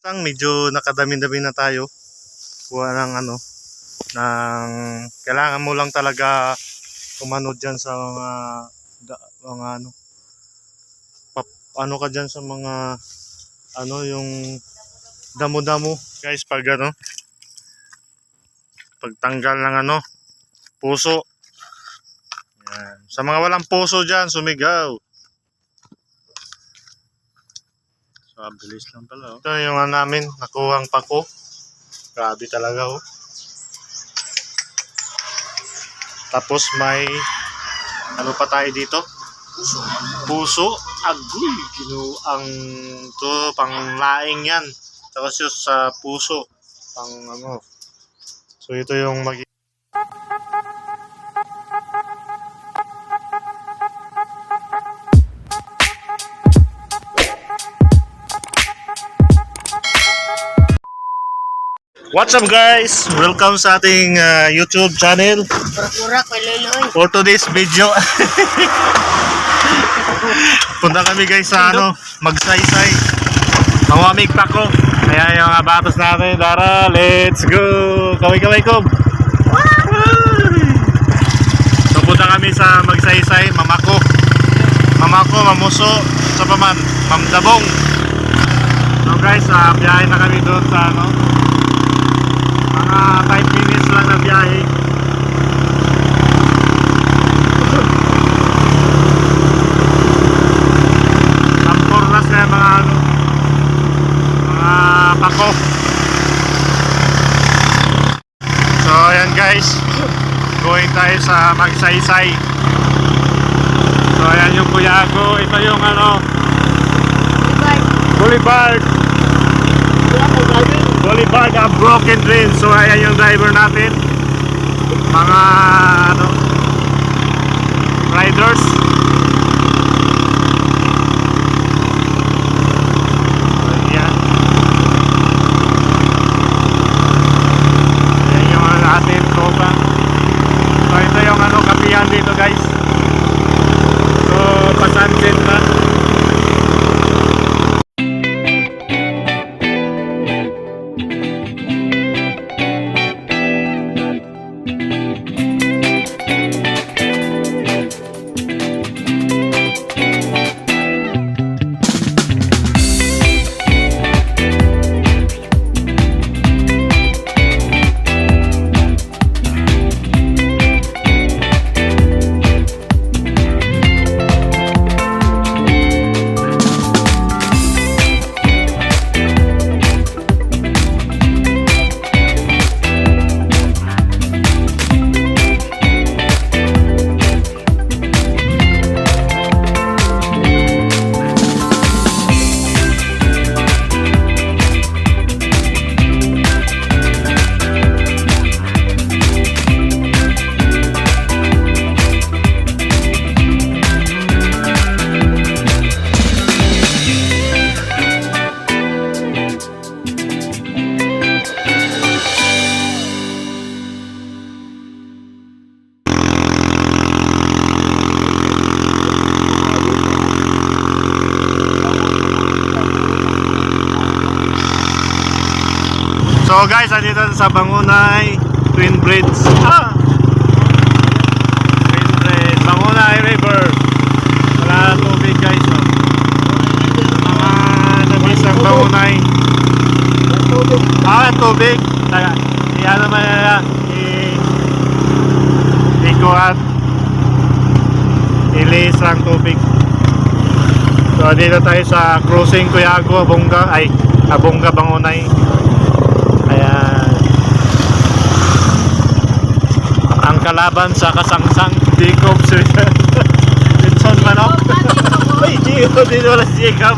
Medyo nakadami-dami na tayo. Kuha ng ng kailangan mo lang talaga tumanod diyan sa mga ano ka diyan sa mga yung damo-damo, guys, pag pagtanggal ng puso. Yan. Sa mga walang puso diyan, sumigaw. So, bilis lang pala. Ito yung namin, nakuhang pako. Grabe talaga, oh. Tapos may ano pa tayo dito? Puso. Agoy, ginuang to, pang laing yan. Tapos yung sa puso, pang So ito yung What's up, guys? Welcome sa ating YouTube channel. For today's video. Punta kami, guys, sa magsaysay. Mawamig pa ko. Kaya yung batos natin. Tara, let's go. Kaway-kaway ko. So punta kami sa magsaysay. Mamako, mamuso, sa paman, mamdabong. So guys, biyahe na kami doon sa mga 5 minutes lang na biyahe. Sampurnas na mga pako. So ayan, guys, going tayo sa magsaysay. So ayan yung kuya ko. Ito yung Boulevard of Broken Dreams. So ayan yung driver natin, mga riders. Ayan, ayan yung ating tropa. So ito yung kapihan dito, guys. So pasansin na. So guys, andito sa Bangunay Twin Bridge. Twin Bridge, Bangunay River. Wala tubig, guys. Mga nabisang Bangunay. Tubig. Iyan naman nila ikuhat. Ilis lang tubig. So dito tayo sa crossing Kuyago, Abonga, Bangunay. Ayan. Ang kalaban sa kasangsang Jacob Vincent Manok. Uy, Gio, dito wala si Jacob.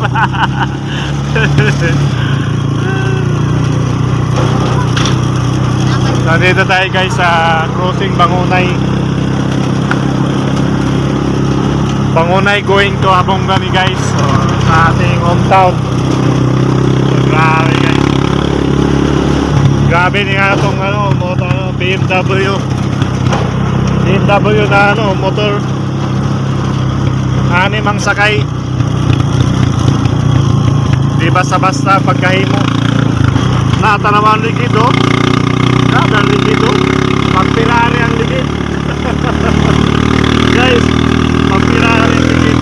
So dito tayo, guys, sa crossing Bangunay going to Abonga, guys. So, sa ating hometown. So, grabe, guys. Grabe nga itong BMW na motor. 6 ang sakay. Di basta-basta pagkahimo. Lata naman likido. Kada likido. Pagpirari ang likid. Guys, pagpirari ang likid.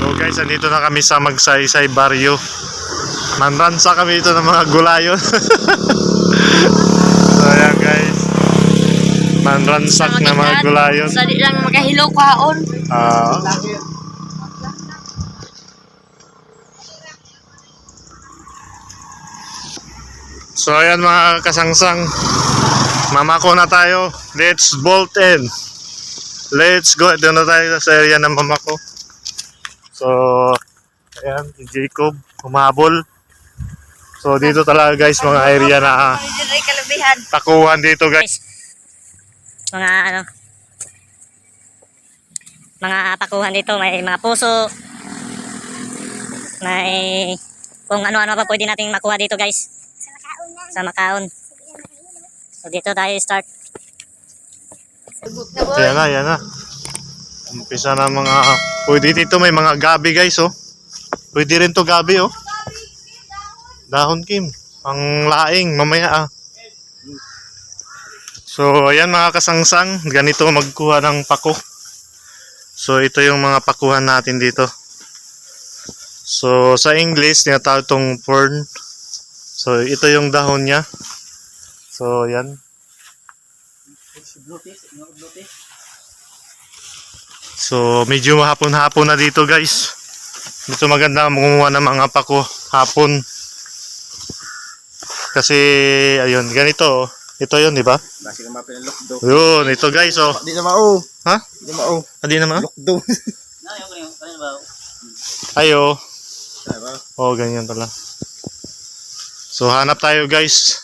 So guys, andito na kami sa Magsaysay Barrio. Manransa kami dito ng mga gulayon. So ayan guys, manransak na mga gulayon. Sa di lang makahilo kaon. So ayan mga kasangsang, mamako na tayo. Let's bolt in. Let's go. Doon na tayo sa area ng mamako. So ayan, si Jacob humabol. So dito talaga guys, mga area na takuhan dito guys. Mga ano, mga pakuhan dito, may mga puso, may kung ano-ano pa pwede nating makuha dito guys sa Makaon. So dito tayo start. Ayan na, ayan na. Umpisa na mga, pwede dito may mga gabi guys oh. Pwede rin to gabi oh. Dahon Kim, pang laing mamaya ah. So ayan mga kasangsang, ganito magkuha ng pako. So ito yung mga pakuhan natin dito. So sa English tinatawag itong fern. So ito yung dahon niya. So yan. So medyo hapon-hapon na dito guys. Dito maganda kumuha ng mga pako hapon. Kasi ayun, ganito oh. Ito yun, di ba? Basi ka mapin ang lockdown. Yun, ito guys oh. Di na mao. Ha? Di na mao. Hindi naman? Lockdown. Ayo. Diba? Oh, ganyan pala. So hanap tayo guys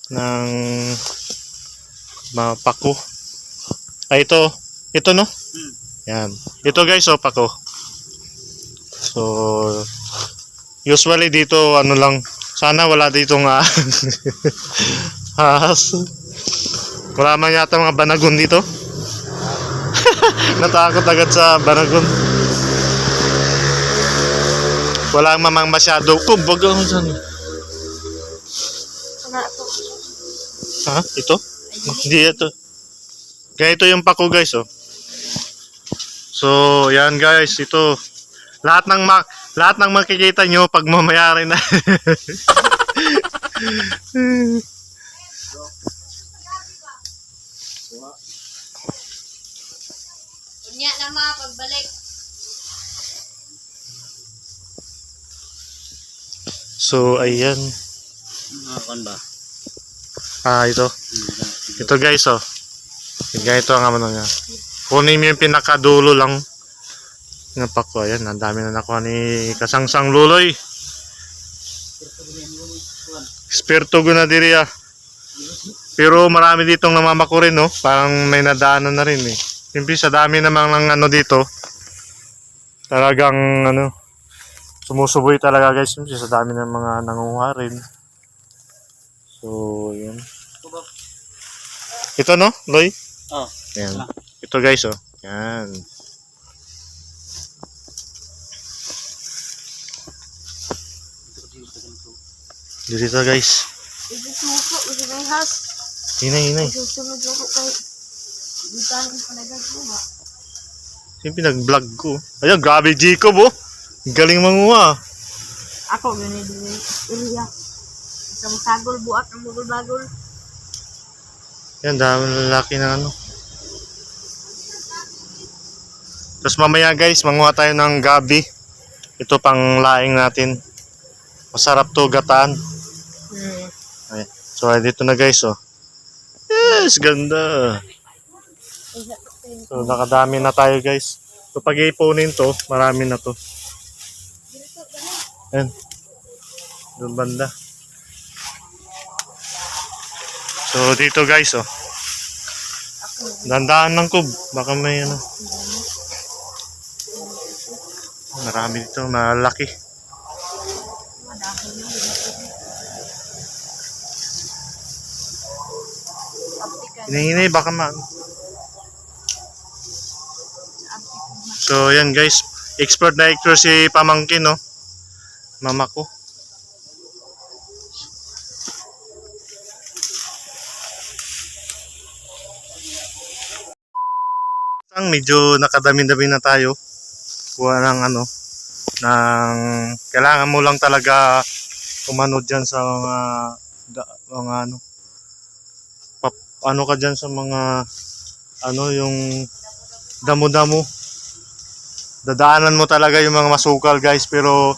ng mga pako. Ay ito. Ito no? Yan. Ito guys oh, pako. So usually dito ano lang, sana wala ditong ahas. Wala man yata mga banagon dito. Natakot agad sa banagon. Wala mamang masyado. Kumbaga dyan. Ha? Ito? Hindi ito. Ganito yung pako guys oh. So yan guys, ito. Lahat ng makikita nyo pag mamayari na. Unya na ma pagbalik. So ayan. Ba? Ito. Ito guys oh. Ganito ang ano niya. Kunin mo yung pinakadulo lang ng pako. Ayan, ang dami na nakuha ni Kasangsang Luloy. Espirito Gunadiria. Pero marami ditong namamako rin no. Parang may nadaanan na rin eh. Siyempre sa dami namang ng ano dito. Talagang ano, sumusuboy talaga guys. Siyempre sa dami ng mga nangunguha rin. So, yan. Ito no, Loy? Oh. Yan. Ito guys oh. Yan. Dito guys. Isusuko, usinay has. Hinay. Susunod ako kay Butan ang panagat mo ba? Siyempre nag-vlog ko. Ayan, grabe Jacob oh. Galing manguha. Ako ganun din area. Sa musagol buat ang bugol-bagol. Yan, dami ng lalaki na ano. Tapos mamaya guys, manguha tayo ng gabi. Ito pang laing natin. Masarap to, gataan. Ayan. So, dito na guys oh. Yes, ganda. So, nakadami na tayo guys. So, pag ipunin to, marami na to. Ayan. Doon banda. So, dito guys oh. Dandaan ng kub. Baka may ano. Marami dito, malaki. Hinay-hinay, baka So yan guys, expert na expert si pamangkin, no? Mama ko. Ang medyo nakadami-dami na tayo. Kuha ng ano, ng kailangan mo lang talaga umano diyan sa mga mga ano ano ka diyan sa mga ano yung damo-damo. Dadaanan mo talaga yung mga masukal guys, pero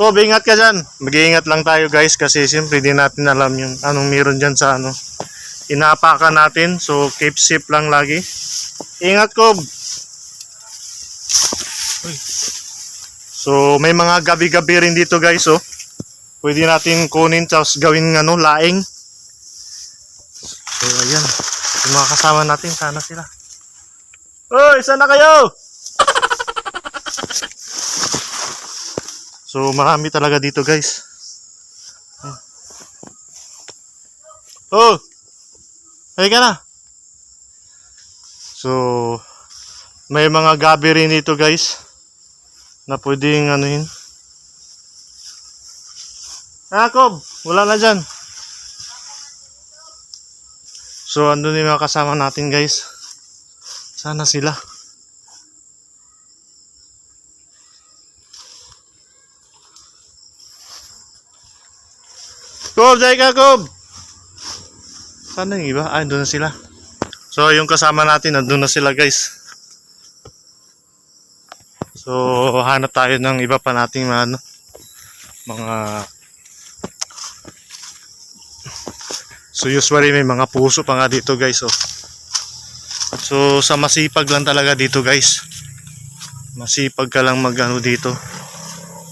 Kob, ingat ka dyan. Mag-iingat lang tayo guys kasi siyempre di natin alam yung anong meron dyan sa ano. Inaapakan natin, so keep safe lang lagi. Ingat Kob. So may mga gabi-gabi rin dito guys, oh. Pwede natin kunin tapos gawin ano, laing. So ayan, yung mga kasama natin, sana sila. Hoy, saan na kayo? So marami talaga dito guys. Oh, halika na. So may mga gabi rin dito guys na pwedeng anuhin. Kob, wala na dyan. So andun yung mga kasama natin guys. Sana sila. Kob, dahil ka Kob. Sana yung iba? Andun na sila. So yung kasama natin, andun na sila guys. So hanap tayo ng iba pa nating mga so usually may mga puso pa nga dito guys, oh. So sa masipag lang talaga dito guys. Masipag ka lang magano dito.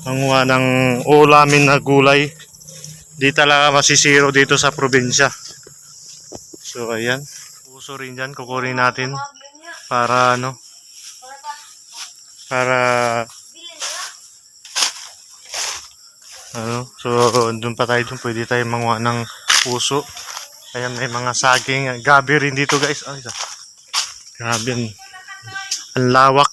Manguha ng ulamin na gulay. Di talaga masisiro dito sa probinsya. So ayan, puso rin dyan, kukunin natin para ano, so doon pa tayo, doon pwede tayo manguha ng puso. Ayan, may mga saging, gabi rin dito guys. Ay, grabe, ang lawak.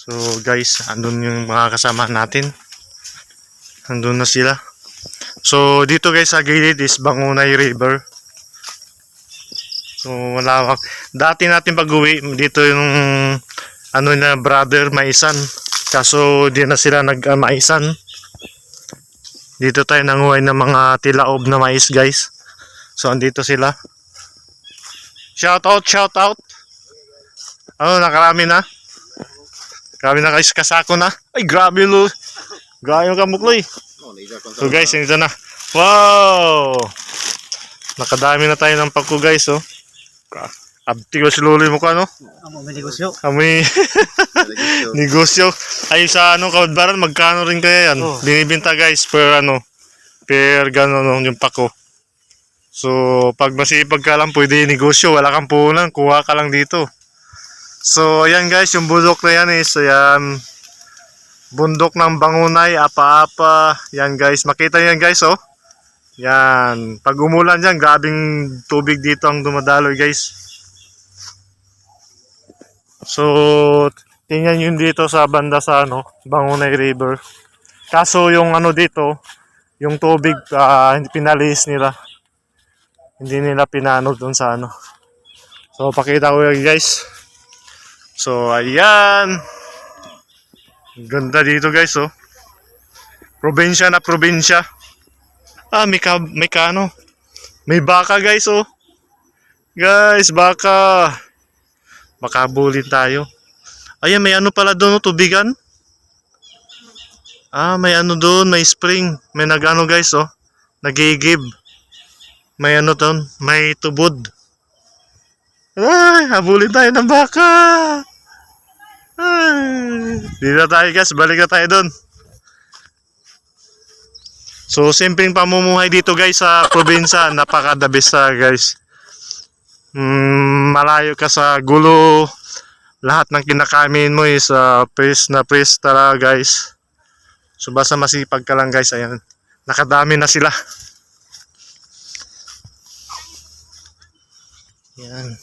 So guys, andun yung mga kasama natin. Andun na sila. So dito guys sa gilid is Bangunay River. So malawak. Dati natin pag-uwi dito yung ano na brother Maisan. Kaso di na sila nag-maisan. Dito tayo nanguhay ng mga tilaob na mais guys. So andito sila. Shout out. Ano, nakarami na? Grabe na guys, kasako na. Ay, grabe lo. Grabe yung kamukloy. So guys, ito na. Wow! Nakadami na tayo ng pako guys, oh. Abti ko si Lolo mo ka, no? May negosyo. Kami negosyo. Ay, sa ano, Kaudbaran, magkano rin kaya yan? Binibinta guys per ano, per gano'n no, yung pako. So, pag masipag ka lang, pwede negosyo. Wala kang puhunan, kuha ka lang dito. So ayan guys, yung bundok na yan is ayan, bundok ng Bangunay, Apa-apa. Yan guys, makita yan guys, oh. Yan, pag umulan dyan, grabing tubig dito ang dumadaloy guys. So tingnan yun dito sa banda sa ano, Bangunay River. Kaso yung ano dito, yung tubig pinalis nila. Hindi nila pinano dun sa ano. So pakita ko yan guys. So ayan, ganda dito guys, oh. Probinsya na probinsya. May kano, may baka guys, oh. Guys, baka makabulin tayo. Ayan, may ano pala doon, oh, tubigan. May ano doon, may spring, may nagano guys, oh, nagigib. May ano doon, may tubod. Ay, habulin tayo ng baka. Dito tayo guys, balik na tayo doon. So simpleng pamumuhay dito guys sa probinsya, napaka-the best guys. Malayo ka sa gulo. Lahat ng kinakain mo is fresh na fresh talaga guys. So basta masipag ka lang guys, ayan. Nakadami na sila. Yan.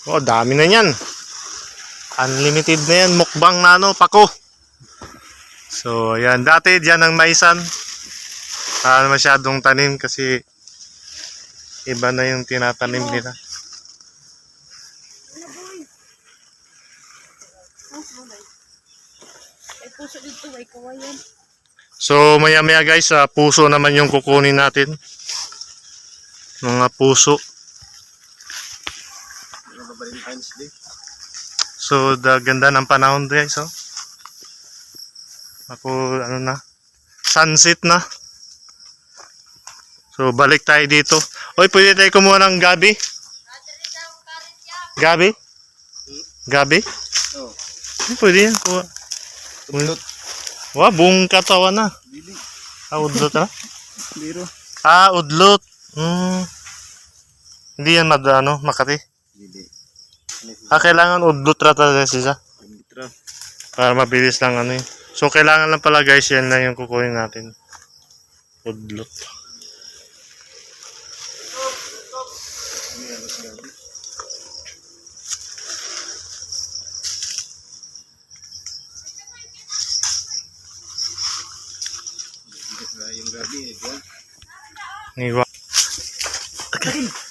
Oh, dami na yan. Unlimited na yan. Mukbang na ano, pako. So, ayan. Dati dyan ang maisan. Masyadong tanim kasi iba na yung tinatanim nila. So, maya-maya guys, puso naman yung kukunin natin. Mga puso. Valentine's Day. So, ganda ng panahon guys, oh. Ako, ano na, sunset na. So, balik tayo dito. Oy, pwede tayo kumuha ng gabi? Gabi? Gabi? Oh. Pwede yan, kuha. Udlot. Wah, buong katawan na. Dili. Udlot na? Biro. Udlot. Hindi yan Makati. Dili. Kailangan udlot rata siya. Mitra. Para mabilis lang ano yun. So, kailangan lang pala guys, yan na yung kukunin natin. Udlot. Yung gabi, igual. Iwa.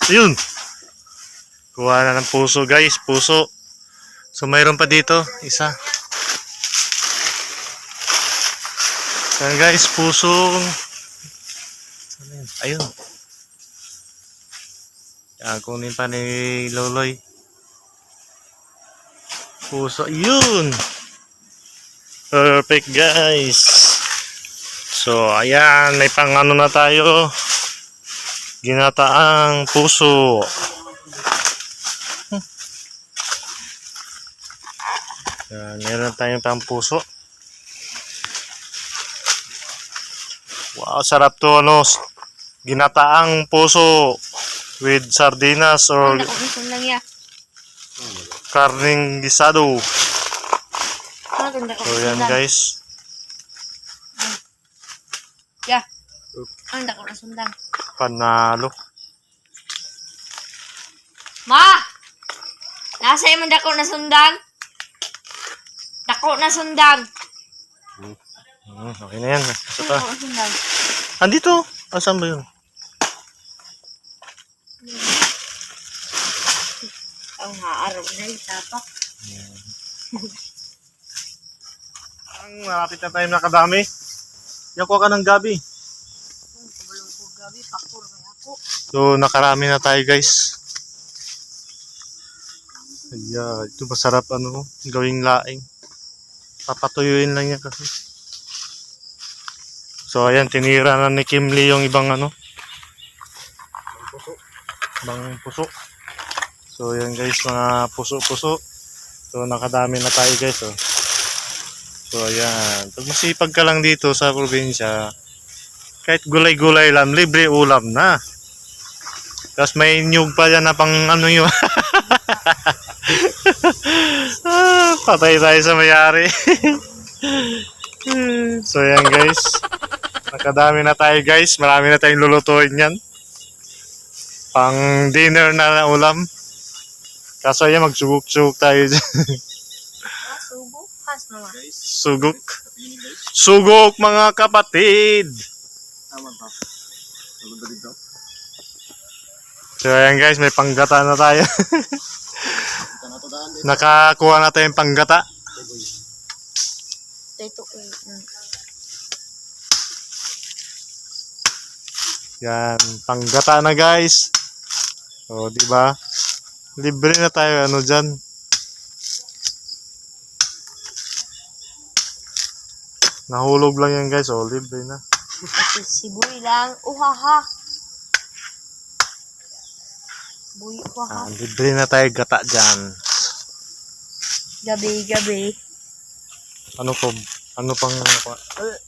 Ayun. Kuha na ng puso guys, puso. So mayroon pa dito, isa. Ayan guys, pusong. Ayun. Yan, kunin pa ni Loloy. Puso, yun. Perfect guys. So ayan, may pang-ano na tayo. Ginataang puso. Yan, meron tayong pang puso. Wow, sarap to ginataang puso with sardinas or karning gisado. So yan guys. Yeah. Ang dako na sundang. Panalo. Ma! Nasa yung dako na sundang? Dako na sundang. Okay na yan. Isa pa. Dako na sundang. Andito. Asan ba yun? Ang haarap na itapak. Ang malapit na tayo nakadami. Yakuha ka ng gabi. Kabulong ko gabi, pakur may ako. So nakarami na tayo guys. Ayan, ito masarap gawing laing. Papatuyuin lang yan kasi. So ayan, tinira na ni Kimli yung ibang ibang puso. So ayan guys, mga puso-puso. So nakadami na tayo guys, oh. So ayan, pag masipag ka lang dito sa probinsya, kahit gulay-gulay lang, libre ulam na. Tapos may nyug pa yan na pang yun. Patay tayo sa mayari. So ayan guys, nakadami na tayo guys, marami na tayong lulutuin yan. Pang dinner na ulam. Kaso ayan, magsugok-sugok tayo dyan. Subo? Has naman. Sugok. Sugok mga kapatid. Tama ba? Tulog na dito. So ayan guys, may panggata na tayo. Ito na to daan. Nakakuha na tayong panggata. Ito Yan, panggata na guys. O, di ba? Libre na tayo diyan. Nahulog lang yan guys, o libre na. sibuy lang. Uhaha. Buy, uhaha. Libre na tayo gata diyan. Gabi. Ano pang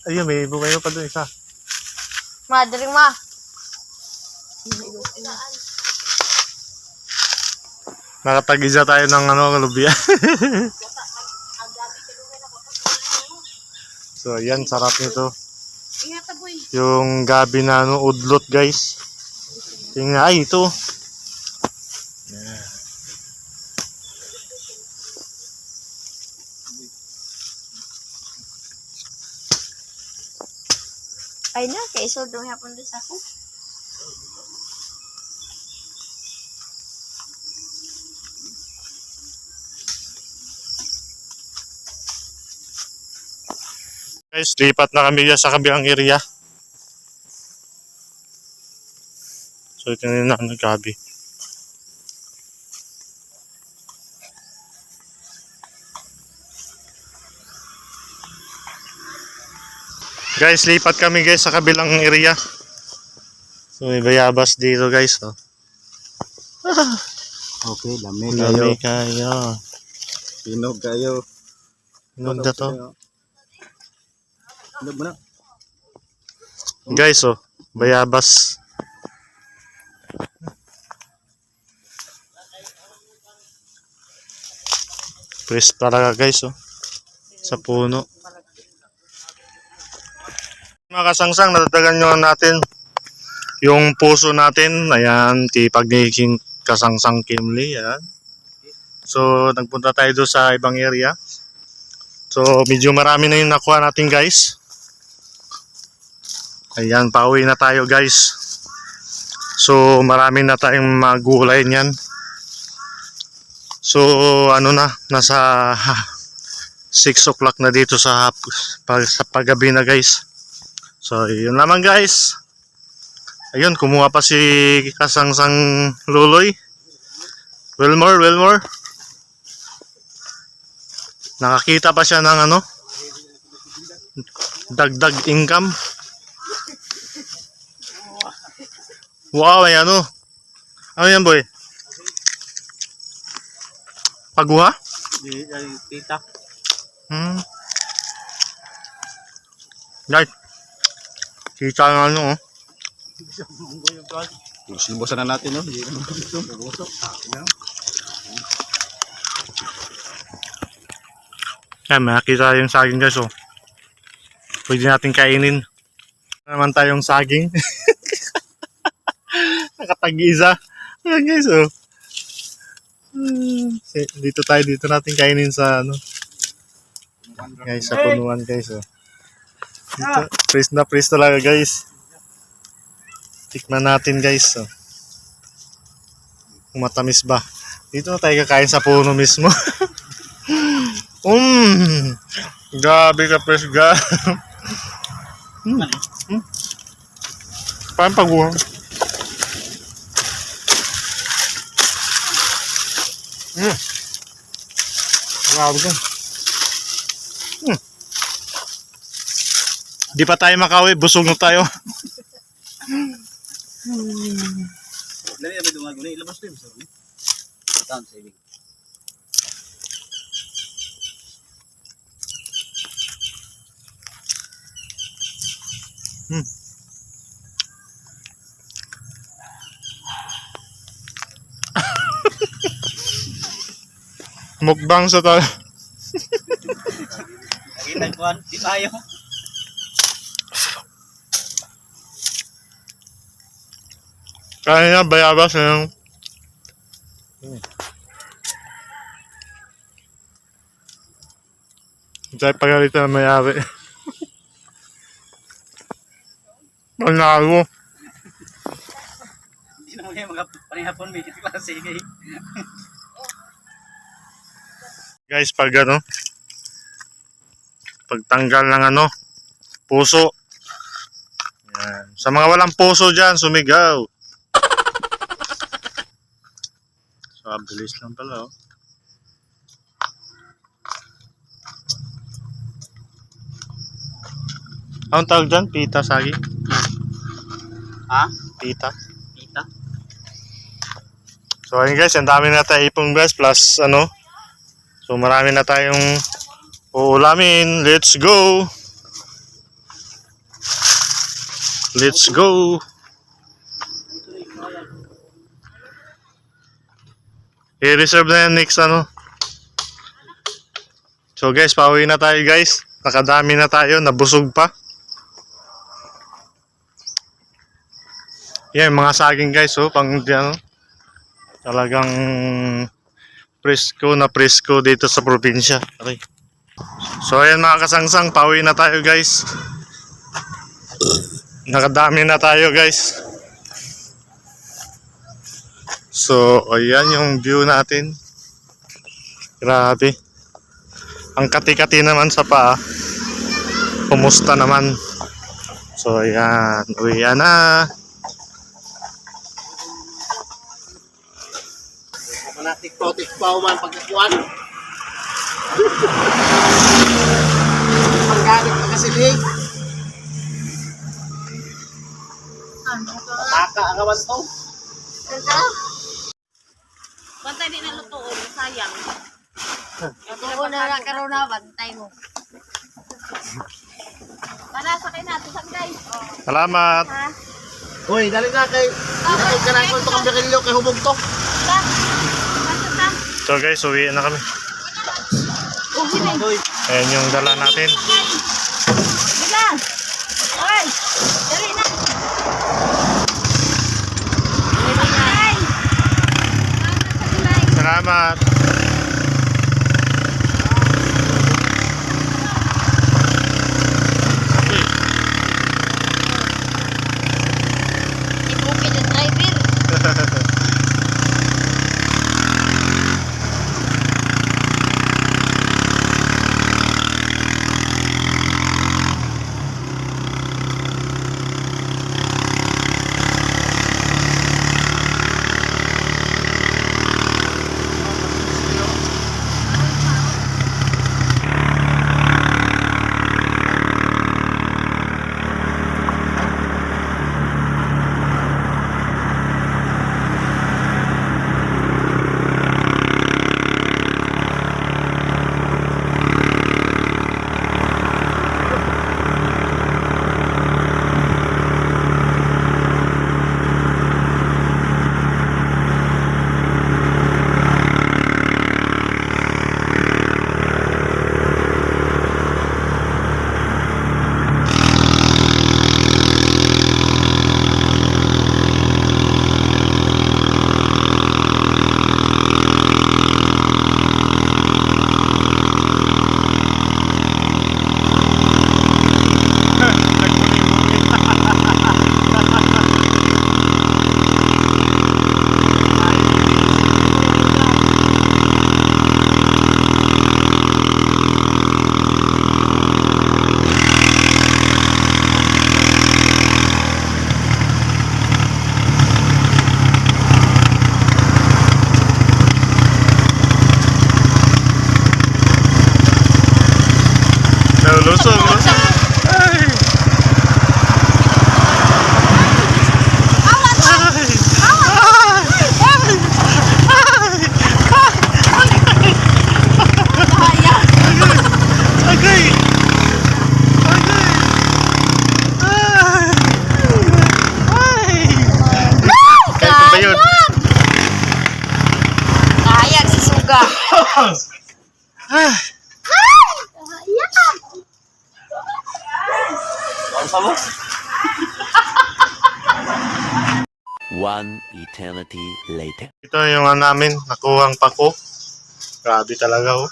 ayun, may bumayo pa doon isa. Madaling ma. Nakapag-isa tayo ng lubya. So, ayan, sarap nito. Yung gabi na udlot, guys. Tingnan, ay, ito. Yan. Ay na, kay iso doon hapon doon sa ako. Guys, lipat na kami dyan sa kabilang area. So, ito na yung gabi. Guys, lipat kami guys sa kabilang area. So, may bayabas dito guys. Oh. Okay, lami kayo. Lami kayo. Pinog kayo. Pinog na to. Pinog mo na. Guys, oh. Bayabas. Press talaga guys, oh. Sa puno. Mga kasangsang, natatagan nyo natin yung puso natin. Ayan, tipag ni kasangsang Kimli. Ayan. So, nagpunta tayo doon sa ibang area. So, medyo marami na yung nakuha natin guys. Ayan, pauwi na tayo guys. So, marami na tayong magulay niyan. So, ano na, nasa 6 o'clock na dito sa paggabi na guys. So, yun naman guys. Ayun, kumuha pa si kasangsang Luloy. Wilmore. Nakakita pa siya ng dagdag income. Wow, ay ano yan boy? Paguha? Tita. Guys, kita nga oh. Sinubusan na natin, no? Yan, makikita yung saging guys oh. Pwede natin kainin. Naman tayong saging. Nakatag-isa. Ayan guys oh. Dito natin kainin sa guys, sa punuan guys oh. Dito, freeze talaga guys. Tikman natin guys oh. Kung matamis ba. Dito na tayo kakain sa puno mismo. Grabe ka fresh ga. Parang paguha. Grabe ka. Di pa tayo makauwi, busog na tayo. Lami na ba dumago na? Ilabas ko yung sarili. Saan sa ibig? Mukbang sa tayo. Nagkuhan, di tayo. Kaya nga bayabas yung tayo pagalitan na mayari. Manalo. Hindi naman kayo mga panihapon, may klase kayo. Guys, pag pagtanggal ng puso. Yan. Sa mga walang puso dyan, sumigaw. So, bilis lang pala oh. Anong tawag dyan? Pita, sagi? Ha? Pita. Tita? So, ayun guys, ang dami na tayo ipong guys, plus So, marami na tayong uulamin. Let's go! Let's go! I-reserve na yan next ano. So guys, pauwi na tayo guys. Nakadami na tayo, nabusog pa. Yan, mga saging guys, oh, pang ano, talagang presko na presko dito sa probinsya. Okay. So ayan mga kasangsang, pauwi na tayo guys. Nakadami na tayo guys. So ayan yung view natin. Grabe. Ang kati-kati naman sa paa. Kumusta naman? So ayan, uwi na. Tikpaw man pagkakuan. Paggamit pagkasilig. Taka ang awan to. Bantay din na lutoon, sayang. Lutoon na lang karoon na, bantay mo. Panasakay natin, sagday. Salamat. Ha? Uy, dali na kay. Dali ka na ko to kang bakilyo kay hubog to. Ta? Masuk ta? So guys, uwi na kami. Uy, Ayan yung dala natin. Bilang! Oy! Dali na! Ay! Salamat. Ibukid yung driver. Lusog, lusog. Ay. Agay. Kayag! Kayag si Suga. Kayag! One eternity later. Ito yung ano namin, nakuhang pako. Grabe talaga oh.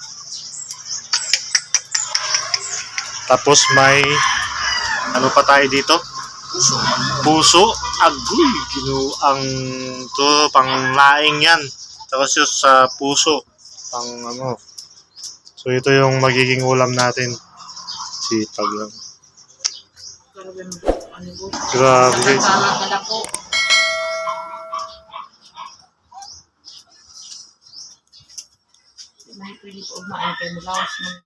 Tapos may ano pa tayo dito? Puso. Agoy, ginuang to panglaing yan. Tapos yung sa puso pang ano. So ito yung magiging ulam natin. Sipag lang. Grabe guys. May pwede po umaan kayo mulawas mo.